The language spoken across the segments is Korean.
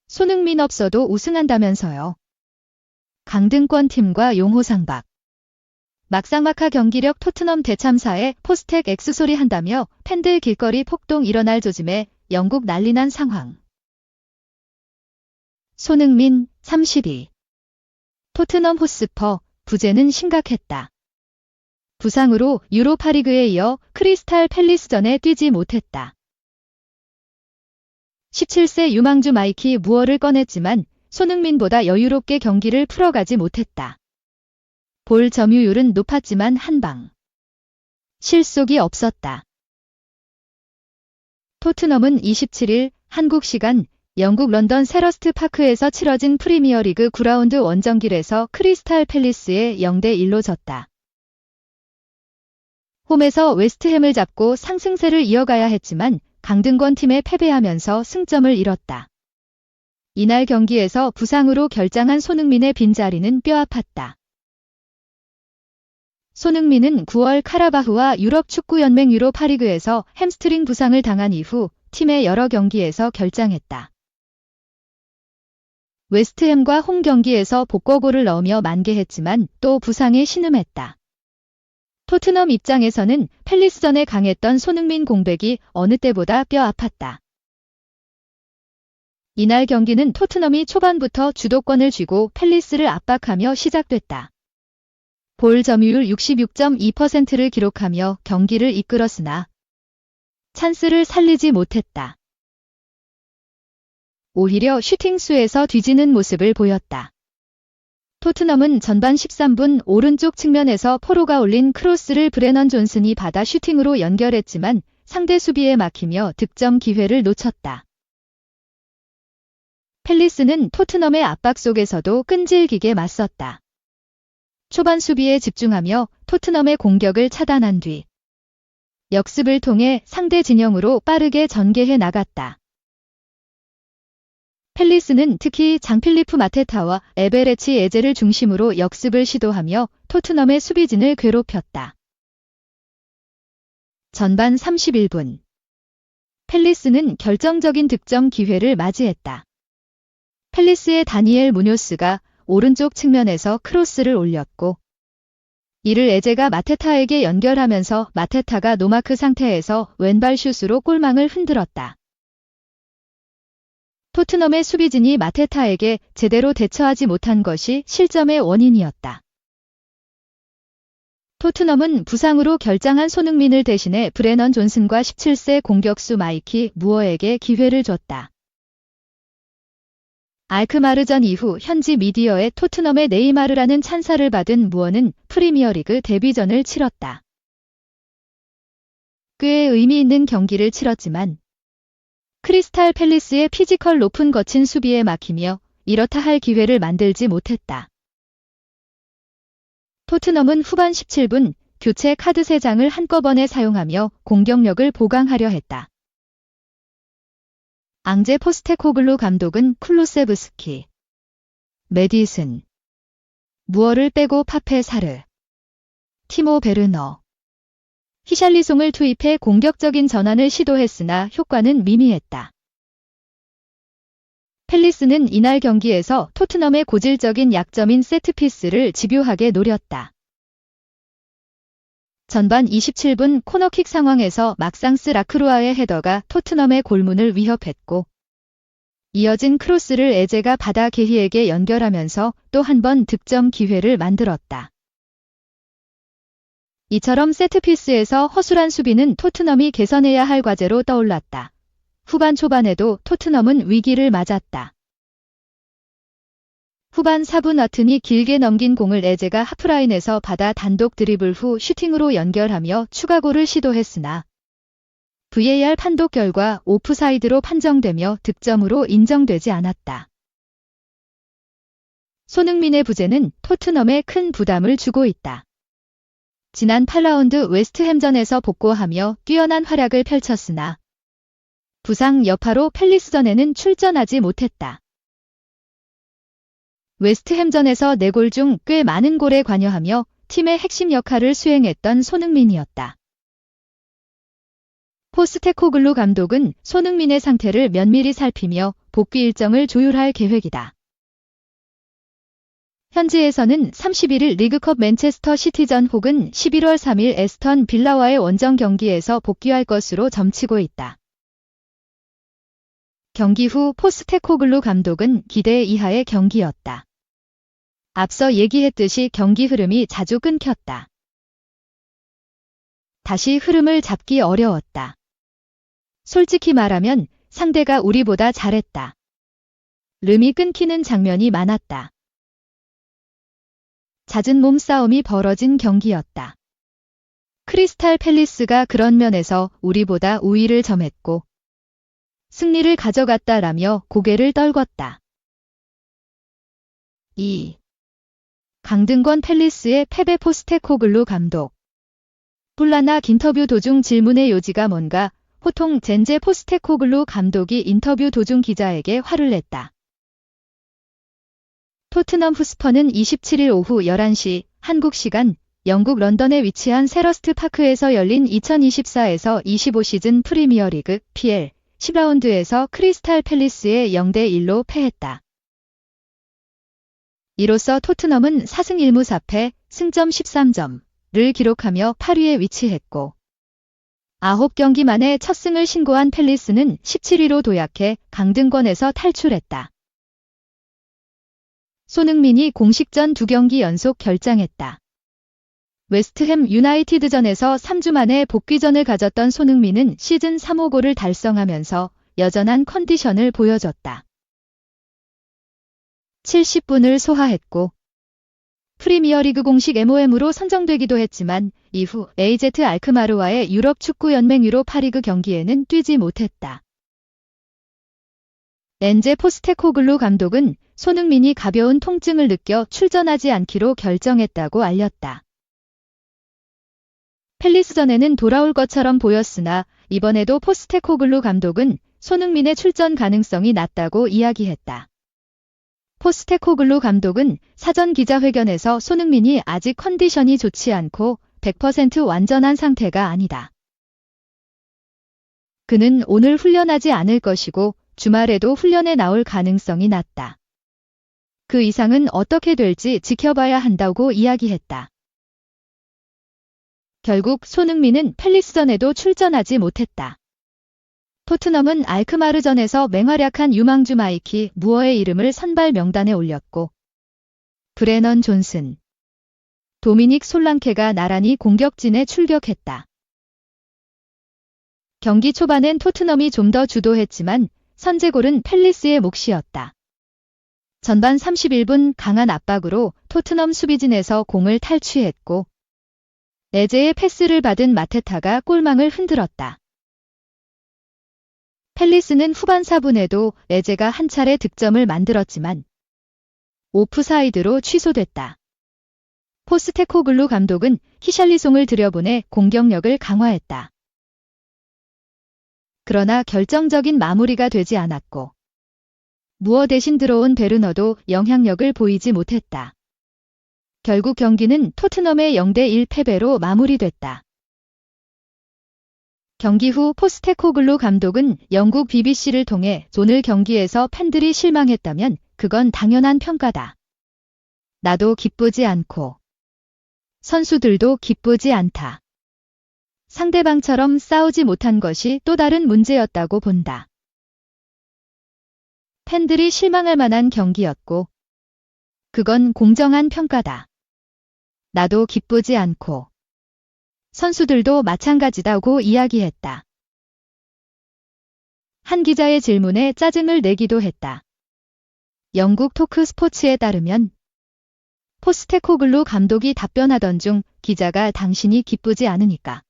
손흥민 없어도 우승한다면서요. 강등권 팀과 용호상박. 막상막하 경기력 토트넘 대참사에 포스텍 X소리 한다며 팬들 길거리 폭동 일어날 조짐에 영국 난리난 상황. 손흥민 32. 토트넘 호스퍼 부재는 심각했다. 부상으로 유로파리그에 이어 크리스탈 팰리스전에 뛰지 못했다. 17세 유망주 마이키 무어를 꺼냈지만 손흥민보다 여유롭게 경기를 풀어가지 못했다. 볼 점유율은 높았지만 한방 실속이 없었다. 토트넘은 27일 한국 시간 영국 런던 셀허스트 파크에서 치러진 프리미어리그 9라운드 원정길에서 크리스탈 팰리스에 0대1로 졌다. 홈에서 웨스트햄을 잡고 상승세를 이어가야 했지만 강등권 팀에 패배하면서 승점을 잃었다. 이날 경기에서 부상으로 결장한 손흥민의 빈자리는 뼈아팠다. 손흥민은 9월 카라바흐와 유럽축구연맹 유로파리그에서 햄스트링 부상을 당한 이후 팀의 여러 경기에서 결장했다. 웨스트햄과 홈 경기에서 복거골을 넣으며 만개했지만 또 부상에 신음했다. 토트넘 입장에서는 팰리스전에 강했던 손흥민 공백이 어느 때보다 뼈아팠다. 이날 경기는 토트넘이 초반부터 주도권을 쥐고 팰리스를 압박하며 시작됐다. 볼 점유율 66.2%를 기록하며 경기를 이끌었으나 찬스를 살리지 못했다. 오히려 슈팅 수에서 뒤지는 모습을 보였다. 토트넘은 전반 13분 오른쪽 측면에서 포로가 올린 크로스를 브레넌 존슨이 받아 슈팅으로 연결했지만 상대 수비에 막히며 득점 기회를 놓쳤다. 팰리스는 토트넘의 압박 속에서도 끈질기게 맞섰다. 초반 수비에 집중하며 토트넘의 공격을 차단한 뒤 역습을 통해 상대 진영으로 빠르게 전개해 나갔다. 팰리스는 특히 장필리프 마테타와 에베레치 에제를 중심으로 역습을 시도하며 토트넘의 수비진을 괴롭혔다. 전반 31분. 팰리스는 결정적인 득점 기회를 맞이했다. 팰리스의 다니엘 무뇨스가 오른쪽 측면에서 크로스를 올렸고 이를 에제가 마테타에게 연결하면서 마테타가 노마크 상태에서 왼발 슛으로 골망을 흔들었다. 토트넘의 수비진이 마테타에게 제대로 대처하지 못한 것이 실점의 원인이었다. 토트넘은 부상으로 결장한 손흥민을 대신해 브레넌 존슨과 17세 공격수 마이키 무어에게 기회를 줬다. 알크마르전 이후 현지 미디어에 토트넘의 네이마르라는 찬사를 받은 무어는 프리미어리그 데뷔전을 치렀다. 꽤 의미 있는 경기를 치렀지만 크리스탈 팰리스의 피지컬 높은 거친 수비에 막히며 이렇다 할 기회를 만들지 못했다. 토트넘은 후반 17분 교체 카드 3장을 한꺼번에 사용하며 공격력을 보강하려 했다. 앙제 포스테코글루 감독은 쿨루세브스키, 메디슨, 무어를 빼고 파페 사르, 티모 베르너, 히샬리송을 투입해 공격적인 전환을 시도했으나 효과는 미미했다. 팰리스는 이날 경기에서 토트넘의 고질적인 약점인 세트피스를 집요하게 노렸다. 전반 27분 코너킥 상황에서 막상스 라크루아의 헤더가 토트넘의 골문을 위협했고 이어진 크로스를 에제가 받아 게히에게 연결하면서 또 한 번 득점 기회를 만들었다. 이처럼 세트피스에서 허술한 수비는 토트넘이 개선해야 할 과제로 떠올랐다. 후반 초반에도 토트넘은 위기를 맞았다. 후반 4분 와튼이 길게 넘긴 공을 에제가 하프라인에서 받아 단독 드리블 후 슈팅으로 연결하며 추가골을 시도했으나 VAR 판독 결과 오프사이드로 판정되며 득점으로 인정되지 않았다. 손흥민의 부재는 토트넘에 큰 부담을 주고 있다. 지난 8라운드 웨스트햄전에서 복구하며 뛰어난 활약을 펼쳤으나 부상 여파로 팰리스전에는 출전하지 못했다. 웨스트햄전에서 4골 중 꽤 많은 골에 관여하며 팀의 핵심 역할을 수행했던 손흥민이었다. 포스테코글루 감독은 손흥민의 상태를 면밀히 살피며 복귀 일정을 조율할 계획이다. 현지에서는 31일 리그컵 맨체스터 시티전 혹은 11월 3일 에스턴 빌라와의 원정 경기에서 복귀할 것으로 점치고 있다. 경기 후 포스테코글루 감독은 기대 이하의 경기였다. 앞서 얘기했듯이 경기 흐름이 자주 끊겼다. 다시 흐름을 잡기 어려웠다. 솔직히 말하면 상대가 우리보다 잘했다. 름이 끊기는 장면이 많았다. 잦은 몸싸움이 벌어진 경기였다. 크리스탈 팰리스가 그런 면에서 우리보다 우위를 점했고 승리를 가져갔다라며 고개를 떨궜다. 2. 강등권 팰리스의 패배 포스테코글루 감독. 뿔라낙 인터뷰 도중 질문의 요지가 뭔가 호통 젠제 포스테코글루 감독이 인터뷰 도중 기자에게 화를 냈다. 토트넘 후스퍼는 27일 오후 11시 한국 시간 영국 런던에 위치한 셀허스트 파크에서 열린 2024에서 25 시즌 프리미어리그 PL 10라운드에서 크리스탈 팰리스에 0대1로 패했다. 이로써 토트넘은 4승 1무 4패, 승점 13점을 기록하며 8위에 위치했고 9경기 만에 첫 승을 신고한 팰리스는 17위로 도약해 강등권에서 탈출했다. 손흥민이 공식전 2경기 연속 결장했다. 웨스트햄 유나이티드전에서 3주 만에 복귀전을 가졌던 손흥민은 시즌 3호 골을 달성하면서 여전한 컨디션을 보여줬다. 70분을 소화했고 프리미어리그 공식 MOM으로 선정되기도 했지만 이후 AZ 알크마르와의 유럽 축구 연맹 유로파 리그 경기에는 뛰지 못했다. 엔제 포스테코글루 감독은 손흥민이 가벼운 통증을 느껴 출전하지 않기로 결정했다고 알렸다. 팰리스전에는 돌아올 것처럼 보였으나 이번에도 포스테코글루 감독은 손흥민의 출전 가능성이 낮다고 이야기했다. 포스테코글루 감독은 사전 기자회견에서 손흥민이 아직 컨디션이 좋지 않고 100% 완전한 상태가 아니다. 그는 오늘 훈련하지 않을 것이고 주말에도 훈련에 나올 가능성이 낮다. 그 이상은 어떻게 될지 지켜봐야 한다고 이야기했다. 결국 손흥민은 팰리스전에도 출전하지 못했다. 토트넘은 알크마르전에서 맹활약한 유망주 마이키 무어의 이름을 선발 명단에 올렸고 브레넌 존슨, 도미닉 솔랑케가 나란히 공격진에 출격했다. 경기 초반엔 토트넘이 좀 더 주도했지만 선제골은 팰리스의 몫이었다. 전반 31분 강한 압박으로 토트넘 수비진에서 공을 탈취했고 에제의 패스를 받은 마테타가 골망을 흔들었다. 팰리스는 후반 4분에도 에제가 한 차례 득점을 만들었지만 오프사이드로 취소됐다. 포스테코글루 감독은 히샬리송을 들여보내 공격력을 강화했다. 그러나 결정적인 마무리가 되지 않았고 무어 대신 들어온 베르너도 영향력을 보이지 못했다. 결국 경기는 토트넘의 0대1 패배로 마무리됐다. 경기 후 포스테코글루 감독은 영국 BBC를 통해 오늘 경기에서 팬들이 실망했다면 그건 당연한 평가다. 나도 기쁘지 않고 선수들도 기쁘지 않다. 상대방처럼 싸우지 못한 것이 또 다른 문제였다고 본다. 팬들이 실망할 만한 경기였고 그건 공정한 평가다. 나도 기쁘지 않고 선수들도 마찬가지다고 이야기했다. 한 기자의 질문에 짜증을 내기도 했다. 영국 토크 스포츠에 따르면 포스테코글루 감독이 답변하던 중 기자가 당신이 기쁘지 않으니까.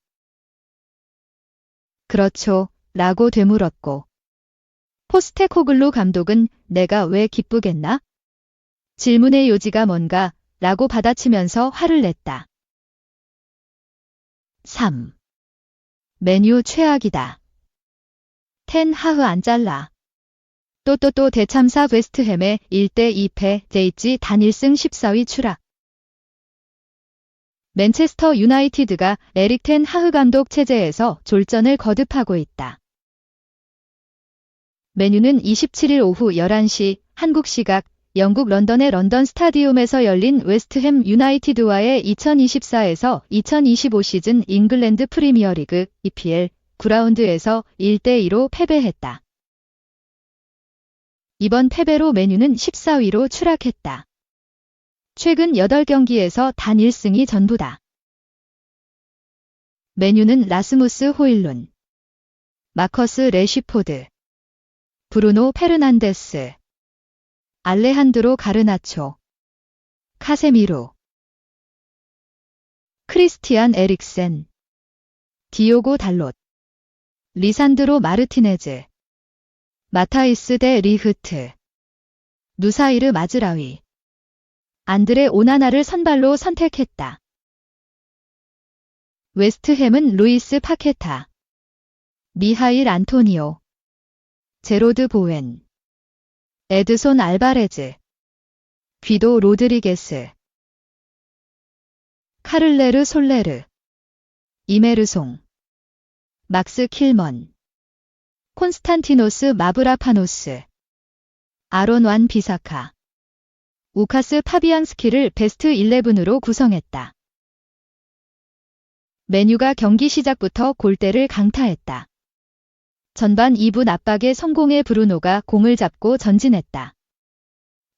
그렇죠, 라고 되물었고 포스테코글루 감독은 내가 왜 기쁘겠나? 질문의 요지가 뭔가? 라고 받아치면서 화를 냈다. 3. 메뉴 최악이다. 텐 하흐 안 잘라. 또 대참사 웨스트햄의 1대2패 데이지 단 1승 14위 추락. 맨체스터 유나이티드가 에릭 텐 하흐 감독 체제에서 졸전을 거듭하고 있다. 메뉴는 27일 오후 11시 한국 시각 영국 런던의 런던 스타디움에서 열린 웨스트햄 유나이티드와의 2024에서 2025 시즌 잉글랜드 프리미어리그 EPL 9라운드에서 1대2로 패배했다. 이번 패배로 메뉴는 14위로 추락했다. 최근 8경기에서 단 1승이 전부다. 메뉴는 라스무스 호일룬, 마커스 레쉬포드, 브루노 페르난데스, 알레한드로 가르나초, 카세미로, 크리스티안 에릭센, 디오고 달롯, 리산드로 마르티네즈, 마타이스 데 리흐트, 누사이르 마즈라위, 안드레 오나나를 선발로 선택했다. 웨스트햄은 루이스 파케타, 미하일 안토니오, 제로드 보웬, 에드손 알바레즈, 귀도 로드리게스, 카를레르 솔레르, 이메르송, 막스 킬먼, 콘스탄티노스 마브라파노스, 아론 완 비사카, 우카스 파비앙스키를 베스트 11으로 구성했다. 메뉴가 경기 시작부터 골대를 강타했다. 전반 2분 압박에 성공해 브루노가 공을 잡고 전진했다.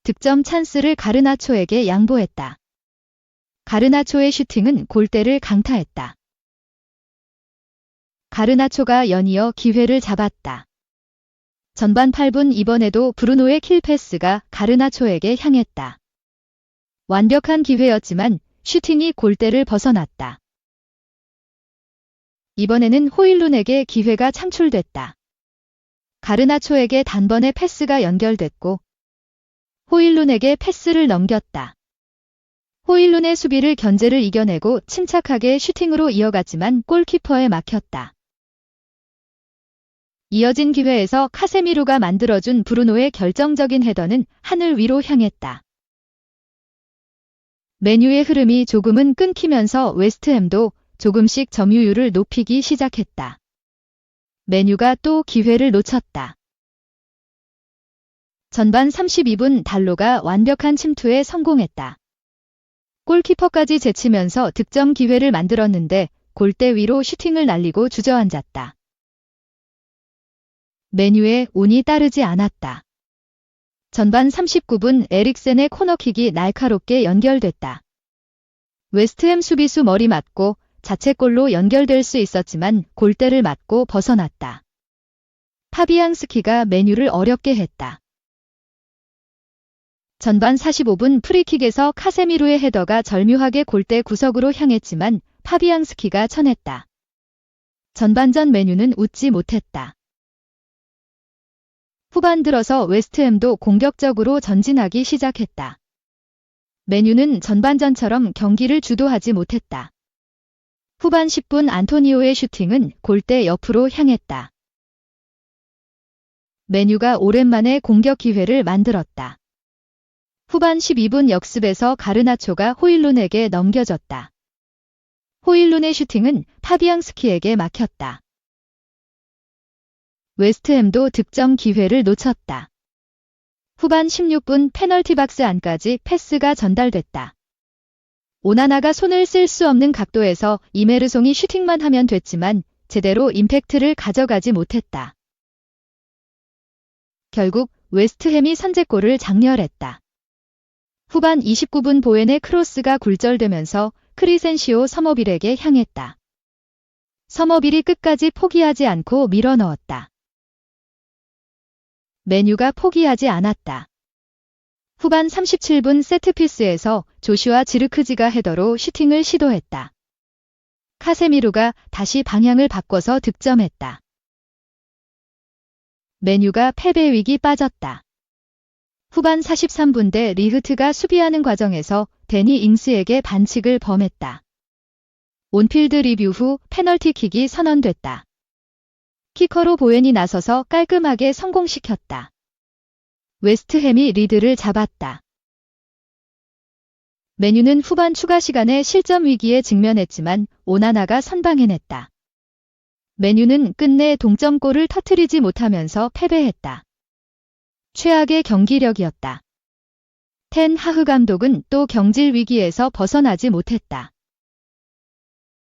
득점 찬스를 가르나초에게 양보했다. 가르나초의 슈팅은 골대를 강타했다. 가르나초가 연이어 기회를 잡았다. 전반 8분 이번에도 브루노의 킬패스가 가르나초에게 향했다. 완벽한 기회였지만 슈팅이 골대를 벗어났다. 이번에는 호일룬에게 기회가 창출됐다. 가르나초에게 단번에 패스가 연결됐고 호일룬에게 패스를 넘겼다. 호일룬의 수비를 견제를 이겨내고 침착하게 슈팅으로 이어갔지만 골키퍼에 막혔다. 이어진 기회에서 카세미루가 만들어준 브루노의 결정적인 헤더는 하늘 위로 향했다. 메뉴의 흐름이 조금은 끊기면서 웨스트햄도 조금씩 점유율을 높이기 시작했다. 메뉴가 또 기회를 놓쳤다. 전반 32분 달로가 완벽한 침투에 성공했다. 골키퍼까지 제치면서 득점 기회를 만들었는데 골대 위로 슈팅을 날리고 주저앉았다. 메뉴에 운이 따르지 않았다. 전반 39분 에릭센의 코너킥이 날카롭게 연결됐다. 웨스트햄 수비수 머리 맞고 자책골로 연결될 수 있었지만 골대를 맞고 벗어났다. 파비앙스키가 메뉴를 어렵게 했다. 전반 45분 프리킥에서 카세미루의 헤더가 절묘하게 골대 구석으로 향했지만 파비앙스키가 쳐냈다. 전반전 메뉴는 웃지 못했다. 후반 들어서 웨스트햄도 공격적으로 전진하기 시작했다. 메뉴는 전반전처럼 경기를 주도하지 못했다. 후반 10분 안토니오의 슈팅은 골대 옆으로 향했다. 메뉴가 오랜만에 공격 기회를 만들었다. 후반 12분 역습에서 가르나초가 호일룬에게 넘겨졌다. 호일룬의 슈팅은 파비앙스키에게 막혔다. 웨스트햄도 득점 기회를 놓쳤다. 후반 16분 페널티 박스 안까지 패스가 전달됐다. 오나나가 손을 쓸 수 없는 각도에서 이메르송이 슈팅만 하면 됐지만 제대로 임팩트를 가져가지 못했다. 결국 웨스트햄이 선제골을 장렬했다. 후반 29분 보웬의 크로스가 굴절되면서 크리센시오 서머빌에게 향했다. 서머빌이 끝까지 포기하지 않고 밀어넣었다. 메뉴가 포기하지 않았다. 후반 37분 세트피스에서 조슈아 지르크지가 헤더로 슈팅을 시도했다. 카세미루가 다시 방향을 바꿔서 득점했다. 메뉴가 패배 위기 빠졌다. 후반 43분대 리흐트가 수비하는 과정에서 데니 잉스에게 반칙을 범했다. 온필드 리뷰 후 페널티킥이 선언됐다. 키커로 보웬이 나서서 깔끔하게 성공시켰다. 웨스트햄이 리드를 잡았다. 메뉴는 후반 추가 시간에 실점 위기에 직면했지만 오나나가 선방해냈다. 메뉴는 끝내 동점골을 터뜨리지 못하면서 패배했다. 최악의 경기력이었다. 텐 하흐 감독은 또 경질 위기에서 벗어나지 못했다.